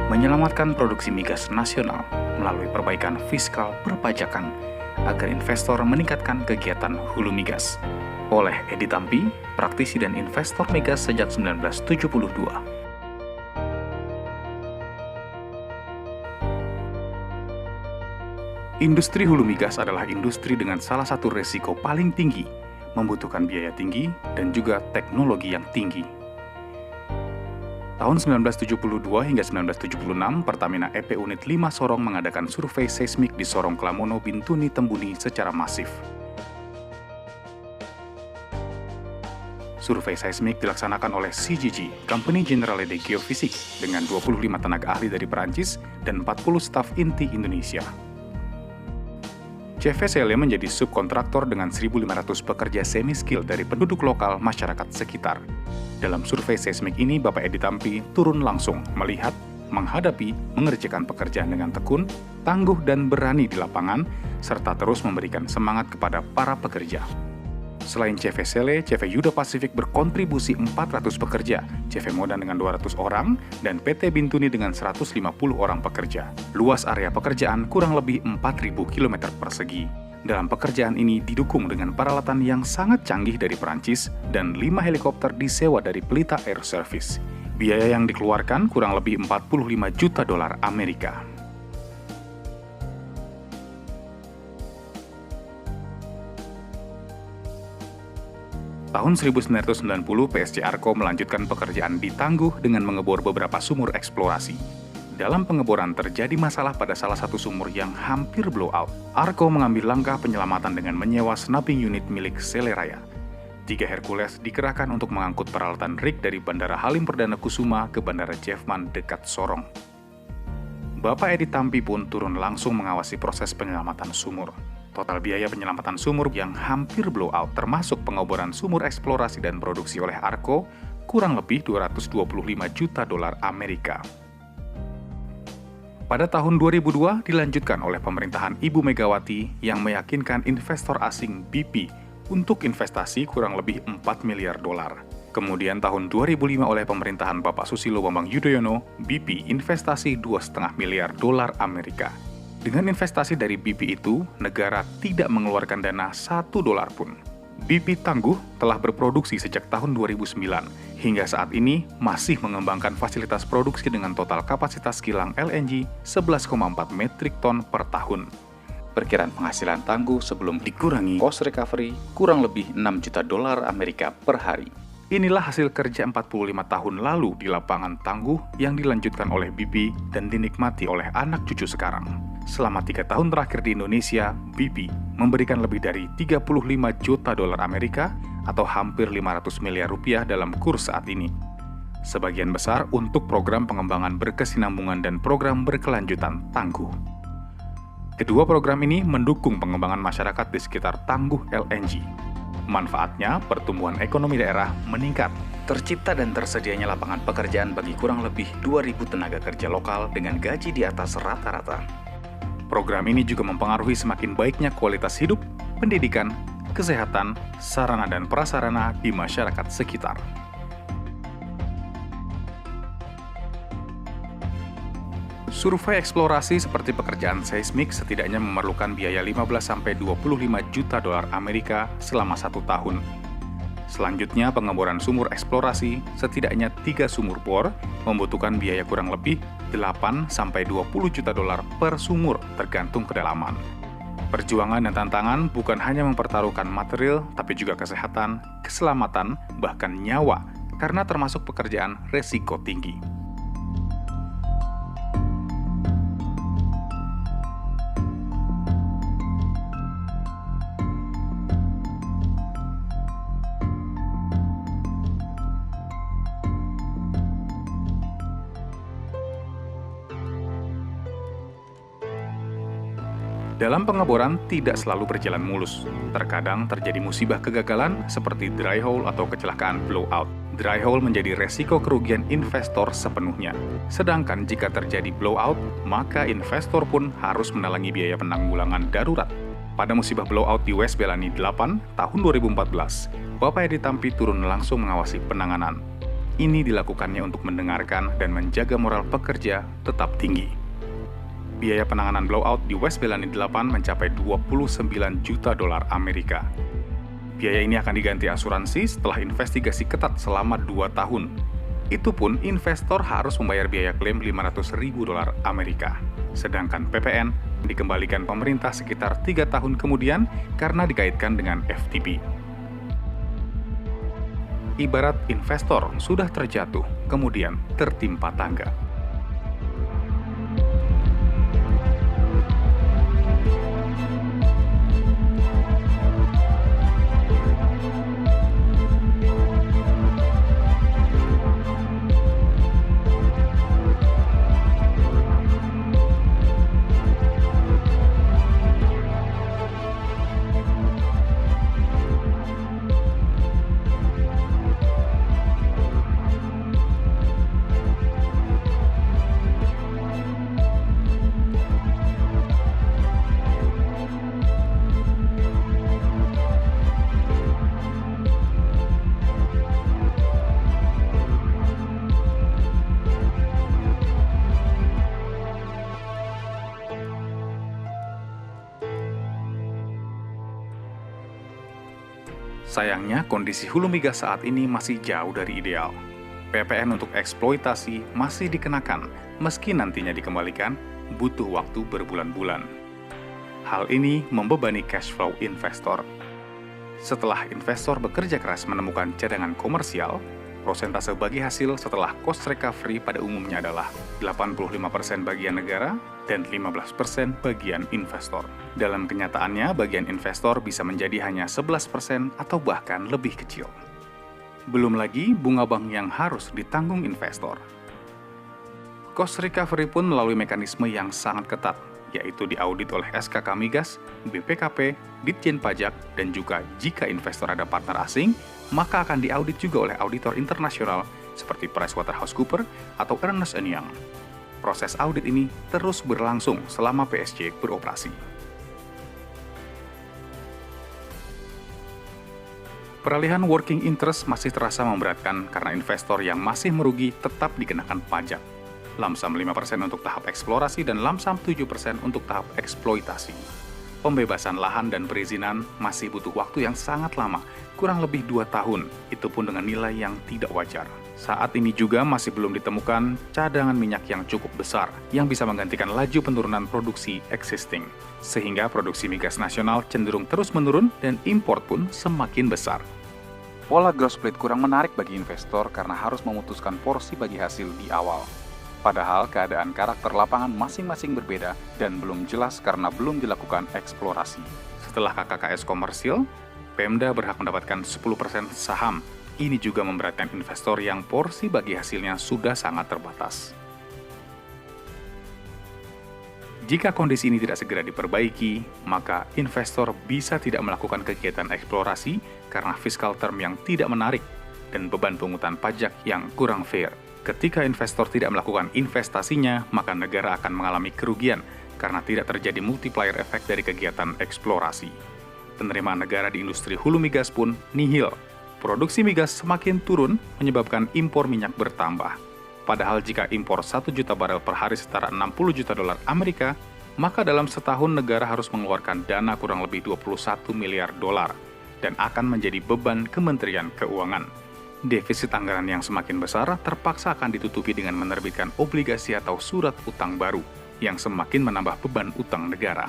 menyelamatkan produksi migas nasional melalui perbaikan fiskal perpajakan agar investor meningkatkan kegiatan hulu migas. Oleh Edi Tampi, praktisi dan investor migas sejak 1972. Industri hulu migas adalah industri dengan salah satu resiko paling tinggi, membutuhkan biaya tinggi dan juga teknologi yang tinggi. Tahun 1972 hingga 1976, Pertamina EP Unit 5 Sorong mengadakan survei seismik di Sorong Klamono, Bintuni, Tembuni secara masif. Survei seismik dilaksanakan oleh CGG, Compagnie Générale de Géophysique, dengan 25 tenaga ahli dari Perancis dan 40 staf inti Indonesia. CVCL menjadi subkontraktor dengan 1.500 pekerja semi-skill dari penduduk lokal masyarakat sekitar. Dalam survei seismik ini, Bapak Edi Tampi turun langsung melihat, menghadapi, mengerjakan pekerjaan dengan tekun, tangguh dan berani di lapangan, serta terus memberikan semangat kepada para pekerja. Selain CV Sele, CV Yuda Pasifik berkontribusi 400 pekerja, CV Modan dengan 200 orang, dan PT Bintuni dengan 150 orang pekerja. Luas area pekerjaan kurang lebih 4.000 km persegi. Dalam pekerjaan ini didukung dengan peralatan yang sangat canggih dari Perancis dan 5 helikopter disewa dari Pelita Air Service. Biaya yang dikeluarkan kurang lebih 45 juta dolar Amerika. Tahun 1990, PSC Arko melanjutkan pekerjaan di Tangguh dengan mengebor beberapa sumur eksplorasi. Dalam pengeboran terjadi masalah pada salah satu sumur yang hampir blow out. Arko mengambil langkah penyelamatan dengan menyewa snapping unit milik Seleraya. 3 Hercules dikerahkan untuk mengangkut peralatan rig dari Bandara Halim Perdana Kusuma ke Bandara Jeffman dekat Sorong. Bapak Edi Tampi pun turun langsung mengawasi proses penyelamatan sumur. Total biaya penyelamatan sumur yang hampir blow out termasuk pengeboran sumur eksplorasi dan produksi oleh Arko kurang lebih 225 juta dolar Amerika. Pada tahun 2002 dilanjutkan oleh pemerintahan Ibu Megawati yang meyakinkan investor asing BP untuk investasi kurang lebih 4 miliar dolar. Kemudian tahun 2005 oleh pemerintahan Bapak Susilo Bambang Yudhoyono, BP investasi 2,5 miliar dolar Amerika. Dengan investasi dari BP itu, negara tidak mengeluarkan dana 1 dolar pun. BP Tangguh telah berproduksi sejak tahun 2009, hingga saat ini masih mengembangkan fasilitas produksi dengan total kapasitas kilang LNG 11,4 metrik ton per tahun. Perkiraan penghasilan Tangguh sebelum dikurangi cost recovery kurang lebih 6 juta dolar Amerika per hari. Inilah hasil kerja 45 tahun lalu di lapangan Tangguh yang dilanjutkan oleh BP dan dinikmati oleh anak cucu sekarang. Selama 3 tahun terakhir di Indonesia, BP memberikan lebih dari 35 juta dolar Amerika atau hampir 500 miliar rupiah dalam kurs saat ini. Sebagian besar untuk program pengembangan berkesinambungan dan program berkelanjutan Tangguh. Kedua program ini mendukung pengembangan masyarakat di sekitar Tangguh LNG. Manfaatnya, pertumbuhan ekonomi daerah meningkat. Tercipta dan tersedianya lapangan pekerjaan bagi kurang lebih 2.000 tenaga kerja lokal dengan gaji di atas rata-rata. Program ini juga mempengaruhi semakin baiknya kualitas hidup, pendidikan, kesehatan, sarana dan prasarana di masyarakat sekitar. Survei eksplorasi seperti pekerjaan seismik setidaknya memerlukan biaya 15-25 juta dolar Amerika selama 1 tahun. Selanjutnya, pengeboran sumur eksplorasi, setidaknya 3 sumur bor, membutuhkan biaya kurang lebih 8-20 juta dolar per sumur tergantung kedalaman. Perjuangan dan tantangan bukan hanya mempertaruhkan material, tapi juga kesehatan, keselamatan, bahkan nyawa, karena termasuk pekerjaan resiko tinggi. Dalam pengeboran tidak selalu berjalan mulus. Terkadang terjadi musibah kegagalan seperti dry hole atau kecelakaan blowout. Dry hole menjadi resiko kerugian investor sepenuhnya. Sedangkan jika terjadi blowout, maka investor pun harus menalangi biaya penanggulangan darurat. Pada musibah blowout di West Belani 8 tahun 2014, Bapak Edi Tampi turun langsung mengawasi penanganan. Ini dilakukannya untuk mendengarkan dan menjaga moral pekerja tetap tinggi. Biaya penanganan blowout di West Bellany 8 mencapai 29 juta dolar Amerika. Biaya ini akan diganti asuransi setelah investigasi ketat selama 2 tahun. Itu pun investor harus membayar biaya klaim 500 ribu dolar Amerika. Sedangkan PPN dikembalikan pemerintah sekitar 3 tahun kemudian karena dikaitkan dengan FTP. Ibarat investor sudah terjatuh, kemudian tertimpa tangga. Sayangnya, kondisi hulu migas saat ini masih jauh dari ideal. PPN untuk eksploitasi masih dikenakan, meski nantinya dikembalikan, butuh waktu berbulan-bulan. Hal ini membebani cash flow investor. Setelah investor bekerja keras menemukan cadangan komersial, prosentase bagi hasil setelah cost recovery pada umumnya adalah 85% bagian negara dan 15% bagian investor. Dalam kenyataannya, bagian investor bisa menjadi hanya 11% atau bahkan lebih kecil. Belum lagi bunga bank yang harus ditanggung investor. Cost recovery pun melalui mekanisme yang sangat ketat, yaitu diaudit oleh SKK Migas, BPKP, Ditjen Pajak, dan juga jika investor ada partner asing, maka akan diaudit juga oleh auditor internasional seperti PricewaterhouseCoopers atau Ernst & Young. Proses audit ini terus berlangsung selama PSC beroperasi. Peralihan working interest masih terasa memberatkan karena investor yang masih merugi tetap dikenakan pajak. Lamsam 5% untuk tahap eksplorasi dan lamsam 7% untuk tahap eksploitasi. Pembebasan lahan dan perizinan masih butuh waktu yang sangat lama, kurang lebih 2 tahun, itu pun dengan nilai yang tidak wajar. Saat ini juga masih belum ditemukan cadangan minyak yang cukup besar yang bisa menggantikan laju penurunan produksi existing. Sehingga produksi migas nasional cenderung terus menurun dan impor pun semakin besar. Pola growth split kurang menarik bagi investor karena harus memutuskan porsi bagi hasil di awal. Padahal keadaan karakter lapangan masing-masing berbeda dan belum jelas karena belum dilakukan eksplorasi. Setelah KKKS komersil, Pemda berhak mendapatkan 10% saham. Ini juga memberatkan investor yang porsi bagi hasilnya sudah sangat terbatas. Jika kondisi ini tidak segera diperbaiki, maka investor bisa tidak melakukan kegiatan eksplorasi karena fiskal term yang tidak menarik dan beban pungutan pajak yang kurang fair. Ketika investor tidak melakukan investasinya, maka negara akan mengalami kerugian karena tidak terjadi multiplier effect dari kegiatan eksplorasi. Penerimaan negara di industri hulu migas pun nihil. Produksi migas semakin turun menyebabkan impor minyak bertambah. Padahal jika impor 1 juta barel per hari setara 60 juta dolar Amerika, maka dalam setahun negara harus mengeluarkan dana kurang lebih 21 miliar dolar dan akan menjadi beban Kementerian Keuangan. Defisit anggaran yang semakin besar terpaksa akan ditutupi dengan menerbitkan obligasi atau surat utang baru yang semakin menambah beban utang negara.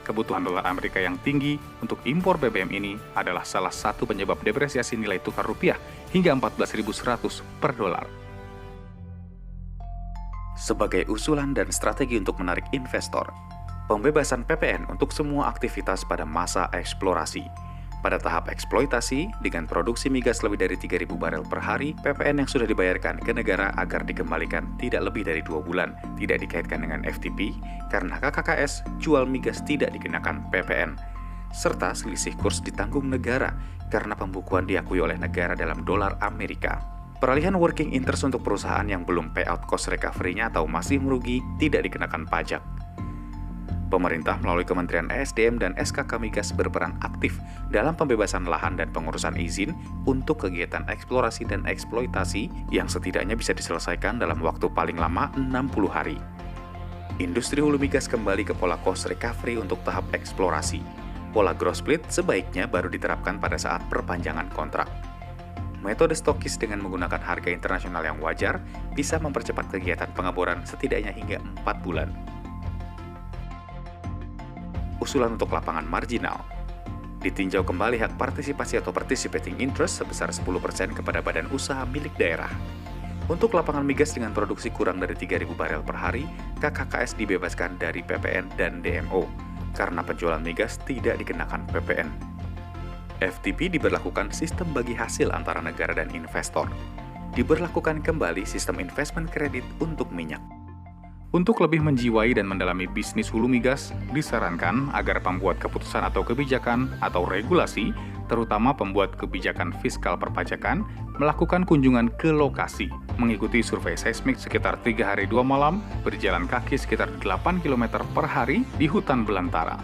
Kebutuhan dolar Amerika yang tinggi untuk impor BBM ini adalah salah satu penyebab depresiasi nilai tukar rupiah hingga 14.100 per dolar. Sebagai usulan dan strategi untuk menarik investor, pembebasan PPN untuk semua aktivitas pada masa eksplorasi. Pada tahap eksploitasi, dengan produksi migas lebih dari 3.000 barel per hari, PPN yang sudah dibayarkan ke negara agar dikembalikan tidak lebih dari 2 bulan, tidak dikaitkan dengan FTP, karena KKKS jual migas tidak dikenakan PPN, serta selisih kurs ditanggung negara karena pembukuan diakui oleh negara dalam dolar Amerika. Peralihan working interest untuk perusahaan yang belum payout cost recovery-nya atau masih merugi tidak dikenakan pajak. Pemerintah melalui Kementerian ESDM dan SKK Migas berperan aktif dalam pembebasan lahan dan pengurusan izin untuk kegiatan eksplorasi dan eksploitasi yang setidaknya bisa diselesaikan dalam waktu paling lama 60 hari. Industri hulu migas kembali ke pola cost recovery untuk tahap eksplorasi. Pola growth split sebaiknya baru diterapkan pada saat perpanjangan kontrak. Metode stokis dengan menggunakan harga internasional yang wajar bisa mempercepat kegiatan pengeboran setidaknya hingga 4 bulan. Usulan untuk lapangan marginal. Ditinjau kembali hak partisipasi atau participating interest sebesar 10% kepada badan usaha milik daerah. Untuk lapangan migas dengan produksi kurang dari 3.000 barel per hari, KKKS dibebaskan dari PPN dan DMO, karena penjualan migas tidak dikenakan PPN. FTP diberlakukan sistem bagi hasil antara negara dan investor. Diberlakukan kembali sistem investment credit untuk minyak. Untuk lebih menjiwai dan mendalami bisnis hulu migas, disarankan agar pembuat keputusan atau kebijakan atau regulasi, terutama pembuat kebijakan fiskal perpajakan, melakukan kunjungan ke lokasi, mengikuti survei seismik sekitar 3 hari 2 malam, berjalan kaki sekitar 8 km per hari di hutan belantara,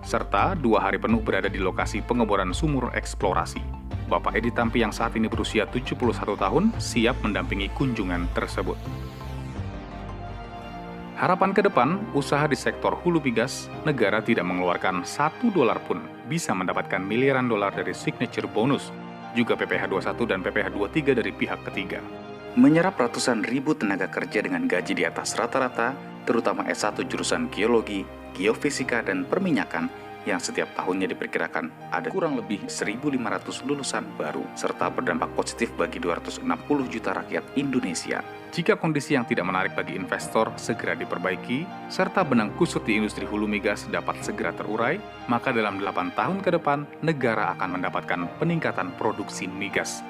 serta 2 hari penuh berada di lokasi pengeboran sumur eksplorasi. Bapak Edi Tampi yang saat ini berusia 71 tahun siap mendampingi kunjungan tersebut. Harapan ke depan, usaha di sektor hulu migas, negara tidak mengeluarkan $1 pun bisa mendapatkan miliaran dolar dari signature bonus, juga PPh 21 dan PPh 23 dari pihak ketiga. Menyerap ratusan ribu tenaga kerja dengan gaji di atas rata-rata, terutama S1 jurusan geologi, geofisika, dan perminyakan, yang setiap tahunnya diperkirakan ada kurang lebih 1.500 lulusan baru, serta berdampak positif bagi 260 juta rakyat Indonesia. Jika kondisi yang tidak menarik bagi investor segera diperbaiki, serta benang kusut di industri hulu migas dapat segera terurai, maka dalam 8 tahun ke depan, negara akan mendapatkan peningkatan produksi migas.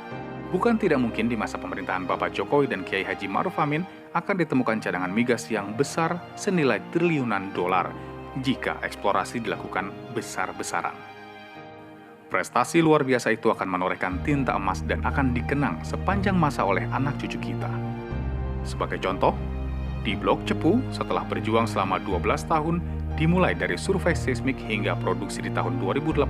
Bukan tidak mungkin di masa pemerintahan Bapak Jokowi dan Kiai Haji Ma'ruf Amin akan ditemukan cadangan migas yang besar senilai triliunan dolar, jika eksplorasi dilakukan besar-besaran. Prestasi luar biasa itu akan menorehkan tinta emas dan akan dikenang sepanjang masa oleh anak cucu kita. Sebagai contoh, di Blok Cepu setelah berjuang selama 12 tahun, dimulai dari survei seismik hingga produksi di tahun 2018,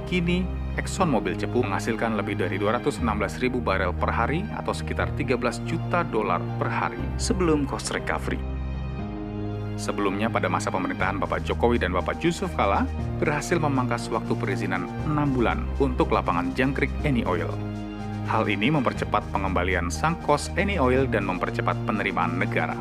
kini ExxonMobil Cepu menghasilkan lebih dari 216.000 barel per hari atau sekitar 13 juta dolar per hari sebelum cost recovery. Sebelumnya pada masa pemerintahan Bapak Jokowi dan Bapak Yusuf Kala berhasil memangkas waktu perizinan 6 bulan untuk lapangan jangkrik Eni Oil. Hal ini mempercepat pengembalian sunk cost Eni Oil dan mempercepat penerimaan negara.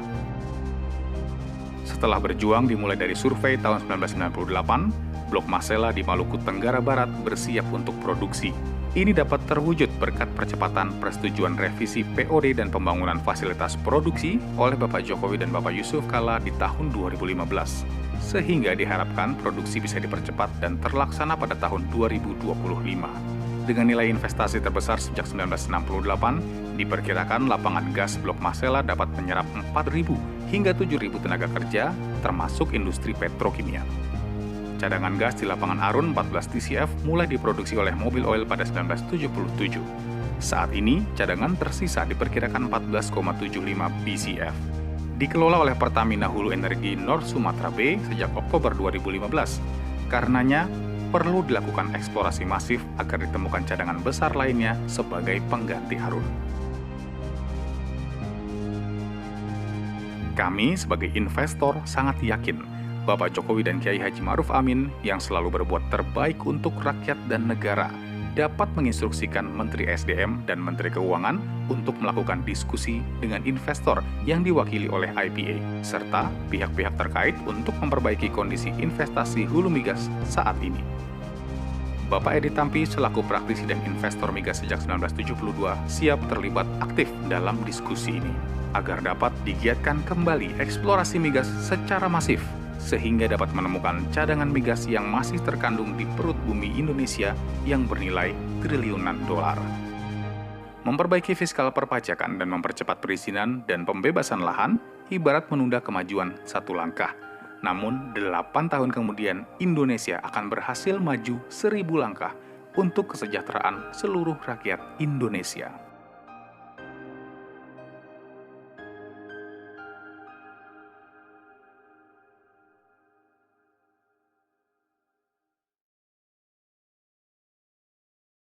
Setelah berjuang dimulai dari survei tahun 1998, Blok Masela di Maluku Tenggara Barat bersiap untuk produksi. Ini dapat terwujud berkat percepatan persetujuan revisi POD dan pembangunan fasilitas produksi oleh Bapak Jokowi dan Bapak Yusuf Kala di tahun 2015, sehingga diharapkan produksi bisa dipercepat dan terlaksana pada tahun 2025. Dengan nilai investasi terbesar sejak 1968, diperkirakan lapangan gas Blok Masela dapat menyerap 4.000 hingga 7.000 tenaga kerja, termasuk industri petrokimia. Cadangan gas di lapangan Arun 14 TCF mulai diproduksi oleh Mobil Oil pada 1977. Saat ini, cadangan tersisa diperkirakan 14,75 BCF. Dikelola oleh Pertamina Hulu Energi North Sumatra B sejak Oktober 2015. Karenanya, perlu dilakukan eksplorasi masif agar ditemukan cadangan besar lainnya sebagai pengganti Arun. Kami sebagai investor sangat yakin Bapak Jokowi dan Kiai Haji Ma'ruf Amin yang selalu berbuat terbaik untuk rakyat dan negara dapat menginstruksikan Menteri SDM dan Menteri Keuangan untuk melakukan diskusi dengan investor yang diwakili oleh IPA, serta pihak-pihak terkait untuk memperbaiki kondisi investasi hulu migas saat ini. Bapak Edi Tampi selaku praktisi dan investor migas sejak 1972 siap terlibat aktif dalam diskusi ini, agar dapat digiatkan kembali eksplorasi migas secara masif, sehingga dapat menemukan cadangan migas yang masih terkandung di perut bumi Indonesia yang bernilai triliunan dolar. Memperbaiki fiskal perpajakan dan mempercepat perizinan dan pembebasan lahan ibarat menunda kemajuan satu langkah. Namun, 8 tahun kemudian Indonesia akan berhasil maju 1000 langkah untuk kesejahteraan seluruh rakyat Indonesia.